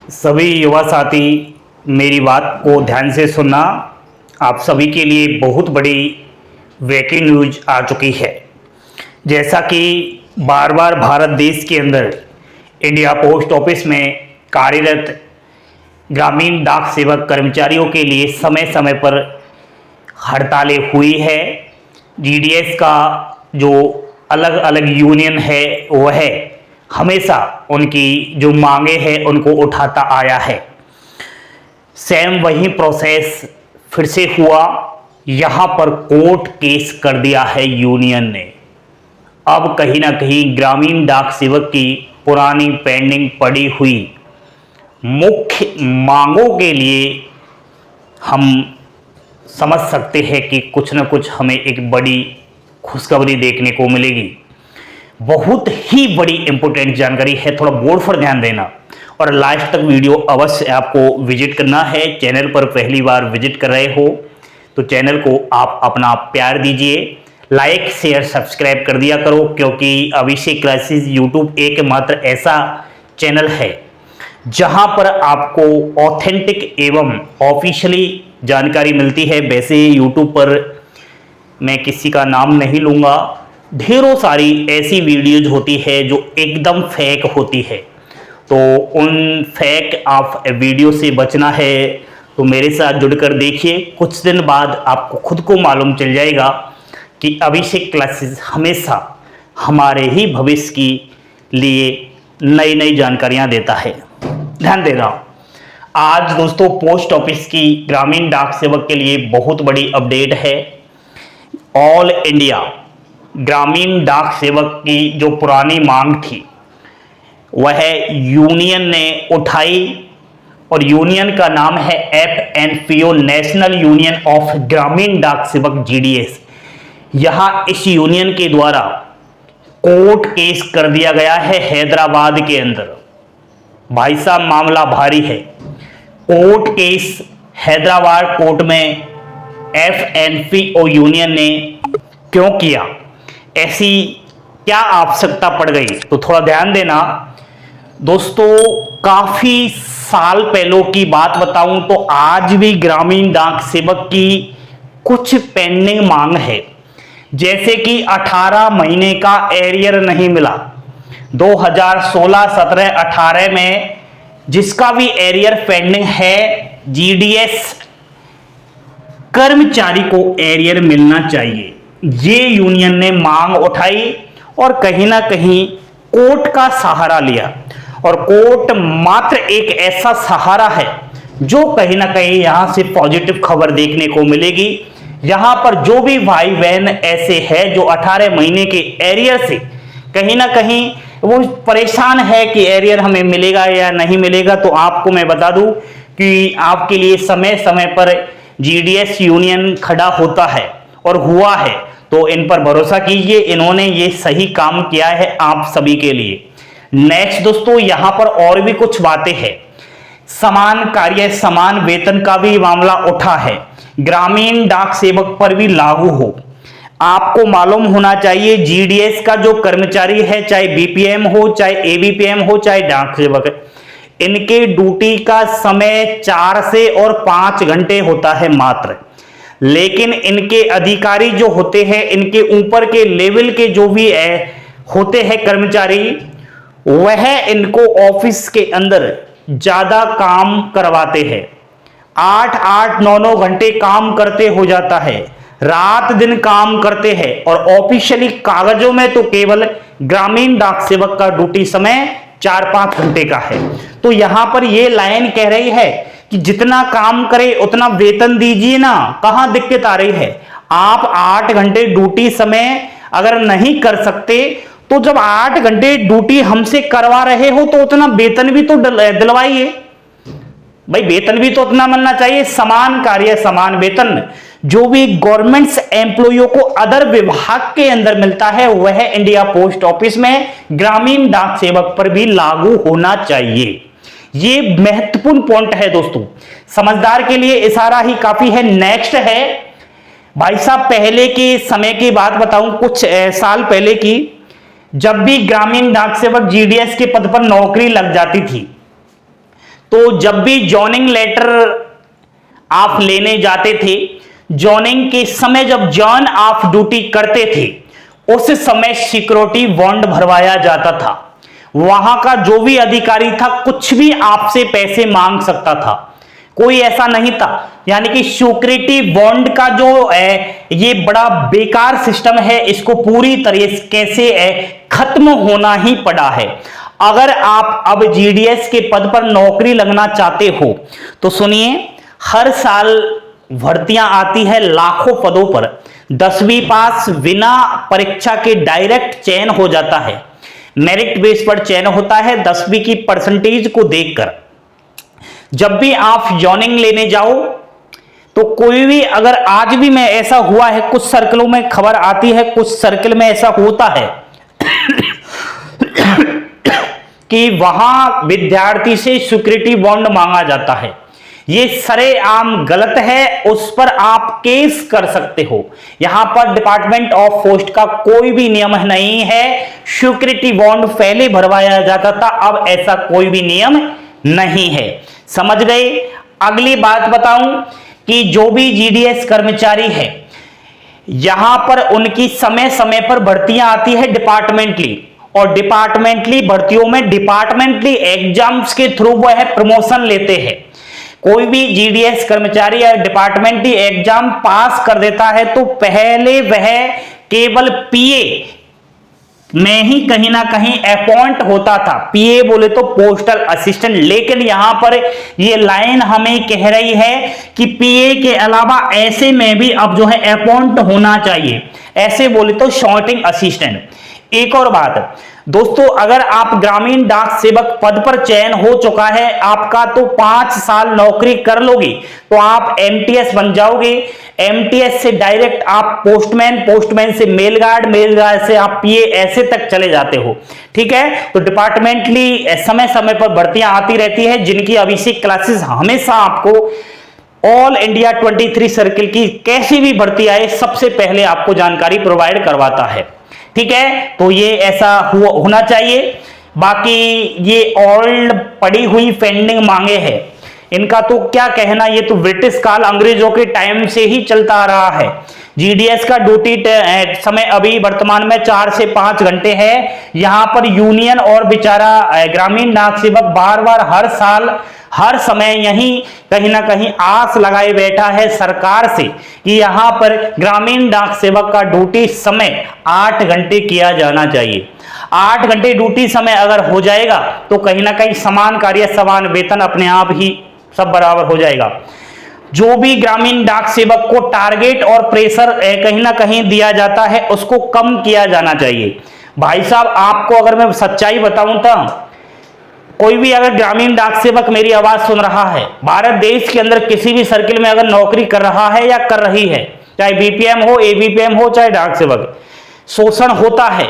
सभी युवा साथी मेरी बात को ध्यान से सुनना। आप सभी के लिए बहुत बड़ी ब्रेकिंग न्यूज आ चुकी है। जैसा कि बार बार भारत देश के अंदर इंडिया पोस्ट ऑफिस में कार्यरत ग्रामीण डाक सेवक कर्मचारियों के लिए समय समय पर हड़तालें हुई है। जीडीएस का जो अलग अलग यूनियन है वह हमेशा उनकी जो मांगे हैं उनको उठाता आया है। सेम वही प्रोसेस फिर से हुआ। यहाँ पर कोर्ट केस कर दिया है यूनियन ने। अब कहीं ना कहीं ग्रामीण डाक सेवक की पुरानी पेंडिंग पड़ी हुई मुख्य मांगों के लिए हम समझ सकते हैं कि कुछ न कुछ हमें एक बड़ी खुशखबरी देखने को मिलेगी। बहुत ही बड़ी इंपॉर्टेंट जानकारी है, थोड़ा बोर्ड पर ध्यान देना और लास्ट तक वीडियो अवश्य आपको विजिट करना है। चैनल पर पहली बार विजिट कर रहे हो तो चैनल को आप अपना प्यार दीजिए, लाइक शेयर सब्सक्राइब कर दिया करो, क्योंकि अभिषेक क्लासेस यूट्यूब एकमात्र ऐसा चैनल है जहां पर आपको ऑथेंटिक एवं ऑफिशियली जानकारी मिलती है। वैसे यूट्यूब पर मैं किसी का नाम नहीं लूँगा, ढेरों सारी ऐसी वीडियोज होती है जो एकदम फेक होती है, तो उन फेक आप वीडियो से बचना है तो मेरे साथ जुड़कर देखिए। कुछ दिन बाद आपको खुद को मालूम चल जाएगा कि अभिषेक क्लासेस हमेशा हमारे ही भविष्य की लिए नई नई जानकारियां देता है। ध्यान देना। आज दोस्तों पोस्ट ऑफिस की ग्रामीण डाक सेवक के लिए बहुत बड़ी अपडेट है। ऑल इंडिया ग्रामीण डाक सेवक की जो पुरानी मांग थी वह यूनियन ने उठाई और यूनियन का नाम है FNPO, नेशनल यूनियन ऑफ ग्रामीण डाक सेवक GDS। यहां इस यूनियन के द्वारा कोर्ट केस कर दिया गया है हैदराबाद के अंदर। भाई साहब मामला भारी है। कोर्ट केस हैदराबाद कोर्ट में FNPO यूनियन ने क्यों किया, ऐसी क्या आवश्यकता पड़ गई, तो थोड़ा ध्यान देना दोस्तों। काफी साल पहले की बात बताऊं तो आज भी ग्रामीण डाक सेवक की कुछ पेंडिंग मांग है, जैसे कि 18 महीने का एरियर नहीं मिला 2016, 17, 18 में। जिसका भी एरियर पेंडिंग है, GDS कर्मचारी को एरियर मिलना चाहिए। ये यूनियन ने मांग उठाई और कहीं ना कहीं कोर्ट का सहारा लिया, और कोर्ट मात्र एक ऐसा सहारा है जो कहीं ना कहीं यहां से पॉजिटिव खबर देखने को मिलेगी। यहां पर जो भी भाई बहन ऐसे हैं जो 18 महीने के एरियर से कहीं ना कहीं वो परेशान है कि एरियर हमें मिलेगा या नहीं मिलेगा, तो आपको मैं बता दूं कि आपके लिए समय समय पर GDS यूनियन खड़ा होता है और हुआ है, तो इन पर भरोसा कीजिए। इन्होंने ये सही काम किया है आप सभी के लिए। नेक्स्ट दोस्तों, यहां पर और भी कुछ बातें हैं। समान कार्य समान वेतन का भी मामला उठा है, ग्रामीण डाक सेवक पर भी लागू हो। आपको मालूम होना चाहिए GDS का जो कर्मचारी है, चाहे BPM हो, चाहे ABPM हो, चाहे डाक सेवक, इनके ड्यूटी का समय 4 से और 5 घंटे होता है मात्र। लेकिन इनके अधिकारी जो होते हैं, इनके ऊपर के लेवल के जो भी होते हैं कर्मचारी, वह इनको ऑफिस के अंदर ज्यादा काम करवाते हैं। 8-8, 9-9 घंटे काम करते हो जाता है, रात दिन काम करते हैं, और ऑफिशियली कागजों में तो केवल ग्रामीण डाक सेवक का ड्यूटी समय 4-5 घंटे का है। तो यहां पर यह लाइन कह रही है कि जितना काम करे उतना वेतन दीजिए ना। कहां दिक्कत आ रही है? आप 8 घंटे ड्यूटी समय अगर नहीं कर सकते तो जब 8 घंटे ड्यूटी हमसे करवा रहे हो तो उतना वेतन भी तो दिलवाइए भाई। वेतन भी तो उतना मिलना चाहिए। समान कार्य समान वेतन जो भी गवर्नमेंट्स एम्प्लॉइयों को अदर विभाग के अंदर मिलता है वह इंडिया पोस्ट ऑफिस में ग्रामीण डाक सेवक पर भी लागू होना चाहिए। ये महत्वपूर्ण पॉइंट है दोस्तों, समझदार के लिए इशारा ही काफी है। नेक्स्ट है भाई साहब, पहले के समय की बात बताऊं, कुछ साल पहले की, जब भी ग्रामीण डाक सेवक GDS के पद पर नौकरी लग जाती थी तो जब भी जॉइनिंग लेटर आप लेने जाते थे, जॉइनिंग के समय जब जॉइन ऑफ ड्यूटी करते थे, उस समय सिक्योरिटी बॉन्ड भरवाया जाता था। वहां का जो भी अधिकारी था कुछ भी आपसे पैसे मांग सकता था, कोई ऐसा नहीं था। यानी कि सिक्योरिटी बॉन्ड का जो है ये बड़ा बेकार सिस्टम है, इसको पूरी तरीके से खत्म होना ही पड़ा है। अगर आप अब जीडीएस के पद पर नौकरी लगना चाहते हो तो सुनिए, हर साल भर्तियां आती है लाखों पदों पर। 10वीं पास बिना परीक्षा के डायरेक्ट चयन हो जाता है, मेरिट बेस पर चयन होता है 10वीं की परसेंटेज को देखकर। जब भी आप जॉइनिंग लेने जाओ तो कोई भी, अगर आज भी में ऐसा हुआ है, कुछ सर्कलों में खबर आती है, कुछ सर्कल में ऐसा होता है कि वहां विद्यार्थी से सिक्योरिटी बॉन्ड मांगा जाता है। ये सरेआम गलत है, उस पर आप केस कर सकते हो। यहां पर डिपार्टमेंट ऑफ पोस्ट का कोई भी नियम नहीं है। सिक्योरिटी बॉन्ड पहले भरवाया जाता था, अब ऐसा कोई भी नियम नहीं है। समझ गए? अगली बात बताऊं कि जो भी जीडीएस कर्मचारी है, यहां पर उनकी समय समय पर भर्तियां आती है डिपार्टमेंटली, और डिपार्टमेंटली भर्तियों में डिपार्टमेंटली एग्जाम्स के थ्रू वह प्रमोशन लेते हैं। कोई भी जीडीएस कर्मचारी या डिपार्टमेंटली एग्जाम पास कर देता है तो पहले वह केवल पीए में ही कहीं ना कहीं अपॉइंट होता था। पीए बोले तो पोस्टल असिस्टेंट, लेकिन यहां पर ये लाइन हमें कह रही है कि पीए के अलावा ऐसे में भी अब जो है अपॉइंट होना चाहिए, ऐसे बोले तो शॉर्टिंग असिस्टेंट। एक और बात दोस्तों, अगर आप ग्रामीण डाक सेवक पद पर चयन हो चुका है आपका, तो 5 साल नौकरी कर लोगे तो आप एमटीएस बन जाओगे। एमटीएस से डायरेक्ट आप पोस्टमैन, पोस्टमैन से मेल गार्ड, मेल गार्ड से आप पीए, ऐसे तक चले जाते हो। ठीक है, तो डिपार्टमेंटली समय समय पर भर्तियां आती रहती है, जिनकी अभिषेक क्लासेस हमेशा आपको ऑल इंडिया 23 सर्किल की कैसी भी भर्ती आए सबसे पहले आपको जानकारी प्रोवाइड करवाता है। ठीक है, तो ये ऐसा होना चाहिए। बाकी ये ओल्ड पड़ी हुई पेंडिंग मांगे हैं, इनका तो क्या कहना, ये तो ब्रिटिश काल अंग्रेजों के टाइम से ही चलता आ रहा है। जीडीएस का ड्यूटी समय अभी वर्तमान में 4 से 5 घंटे है। यहां पर यूनियन और बेचारा ग्रामीण डाक सेवक बार बार हर साल हर समय यही कहीं ना कहीं आस लगाए बैठा है सरकार से कि यहां पर ग्रामीण डाक सेवक का ड्यूटी समय 8 घंटे किया जाना चाहिए। 8 घंटे ड्यूटी समय अगर हो जाएगा तो कहीं ना कहीं समान कार्य समान वेतन अपने आप ही सब बराबर हो जाएगा। जो भी ग्रामीण डाक सेवक को टारगेट और प्रेशर कहीं ना कहीं दिया जाता है उसको कम किया जाना चाहिए। भाई साहब, आपको अगर मैं सच्चाई बताऊं तो कोई भी अगर ग्रामीण डाक सेवक मेरी आवाज सुन रहा है, भारत देश के अंदर किसी भी सर्किल में अगर नौकरी कर रहा है या कर रही है, चाहे बीपीएम हो, एबीपीएम हो, चाहे डाक सेवक, शोषण होता है,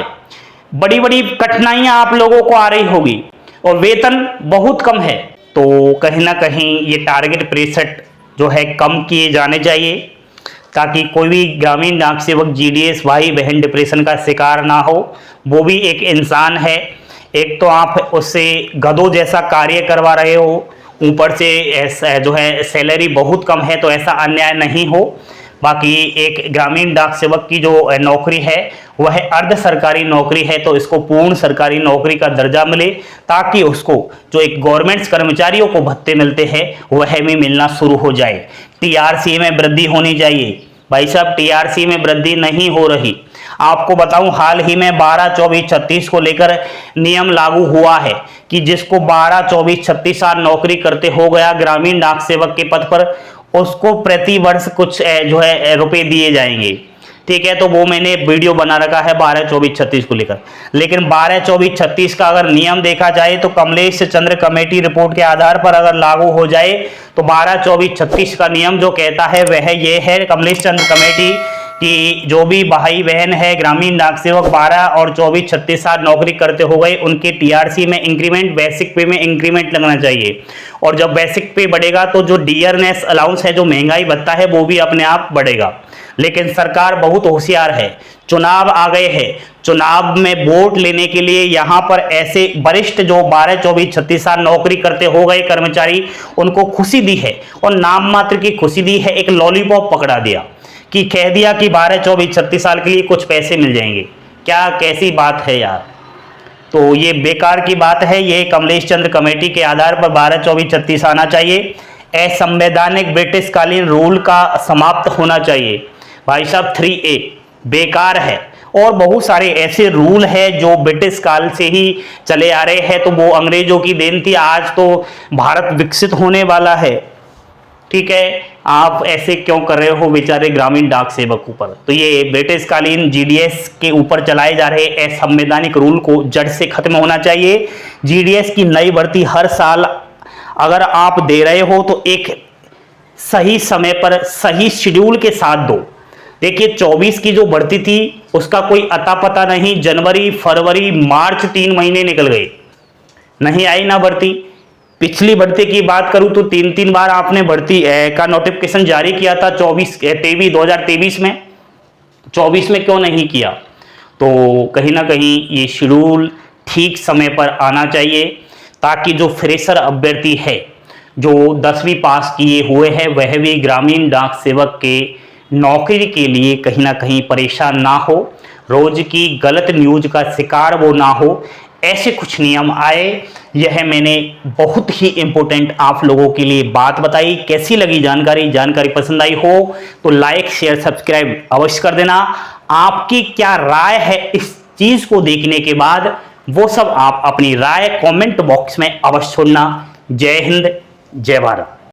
बड़ी बड़ी कठिनाइयां आप लोगों को आ रही होगी और वेतन बहुत कम है, तो कहीं ना कहीं ये टारगेट प्रेशर जो है कम किए जाने चाहिए, ताकि कोई भी ग्रामीण डाक सेवक जीडीएस भाई बहन डिप्रेशन का शिकार ना हो। वो भी एक इंसान है, एक तो आप उससे गधों जैसा कार्य करवा रहे हो, ऊपर से जो है सैलरी बहुत कम है, तो ऐसा अन्याय नहीं हो। बाकी एक ग्रामीण डाक सेवक की जो नौकरी है वह अर्ध सरकारी नौकरी है, तो इसको पूर्ण सरकारी नौकरी का दर्जा मिले, ताकि उसको जो एक गवर्नमेंट कर्मचारियों को भत्ते मिलते हैं वह भी मिलना शुरू हो जाए। टीआरसी में वृद्धि होनी चाहिए। भाई साहब, टीआरसी में वृद्धि नहीं हो रही। आपको बताऊं, हाल ही में 12, 24, 36 को लेकर नियम लागू हुआ है कि जिसको 12, 24, 36 साल नौकरी करते हो गया ग्रामीण डाक सेवक के पद पर, उसको प्रति वर्ष कुछ जो है रुपए दिए जाएंगे। ठीक है, तो वो मैंने वीडियो बना रखा है 12, 24, 36 को लेकर। लेकिन 12, 24, 36 का अगर नियम देखा जाए तो कमलेश चंद्र कमेटी रिपोर्ट के आधार पर अगर लागू हो जाए तो 12, 24, 36 का नियम जो कहता है वह ये है, कमलेश चंद्र कमेटी कि जो भी भाई बहन है ग्रामीण डाक सेवक 12 और 24, 36 साल नौकरी करते हो गए, उनके टीआरसी में इंक्रीमेंट, बेसिक पे में इंक्रीमेंट लगना चाहिए। और जब बेसिक पे बढ़ेगा तो जो डियरनेस अलाउंस है, जो महंगाई भत्ता है, वो भी अपने आप बढ़ेगा। लेकिन सरकार बहुत होशियार है। चुनाव आ गए हैं, चुनाव में वोट लेने के लिए यहाँ पर ऐसे वरिष्ठ जो 12, 24, 36 साल नौकरी करते हो गए कर्मचारी, उनको खुशी दी है और नाम मात्र की खुशी दी है। एक लॉलीपॉप पकड़ा दिया कि कह दिया कि 12, 24, 36 साल के लिए कुछ पैसे मिल जाएंगे। क्या कैसी बात है यार। तो ये बेकार की बात है। ये कमलेश चंद्र कमेटी के आधार पर 12, 24, 36 आना चाहिए। असंवैधानिक ब्रिटिशकालीन रूल का समाप्त होना चाहिए। भाई साहब 3A बेकार है। और बहुत सारे ऐसे रूल है जो ब्रिटिश काल से ही चले आ रहे हैं, तो वो अंग्रेजों की देन थी। आज तो भारत विकसित होने वाला है, ठीक है, आप ऐसे क्यों कर रहे हो बेचारे ग्रामीण डाक सेवक ऊपर। तो ये ब्रिटिश कालीन GDS के ऊपर चलाए जा रहे असंवैधानिक रूल को जड़ से खत्म होना चाहिए। GDS की नई भर्ती हर साल अगर आप दे रहे हो तो एक सही समय पर सही शेड्यूल के साथ दो। देखिए 24 की जो भर्ती थी उसका कोई अता पता नहीं, जनवरी, फरवरी, मार्च 3 महीने निकल गए, नहीं आई ना भर्ती। पिछली भर्ती की बात करूं तो 3 बार आपने भर्ती का नोटिफिकेशन जारी किया था 2023 में। 24 में क्यों नहीं किया। तो कहीं ना कहीं ये शेड्यूल ठीक समय पर आना चाहिए, ताकि जो फ्रेशर अभ्यर्थी है जो 10वीं पास किए हुए हैं वह भी ग्रामीण डाक सेवक के नौकरी के लिए कहीं ना कहीं परेशान ना हो, रोज की गलत न्यूज का शिकार वो ना हो। ऐसे कुछ नियम आए। यह मैंने बहुत ही इंपॉर्टेंट आप लोगों के लिए बात बताई। कैसी लगी जानकारी पसंद आई हो तो लाइक, शेयर, सब्सक्राइब अवश्य कर देना। आपकी क्या राय है इस चीज को देखने के बाद, वो सब आप अपनी राय कमेंट बॉक्स में अवश्य छोड़ना। जय हिंद, जय भारत।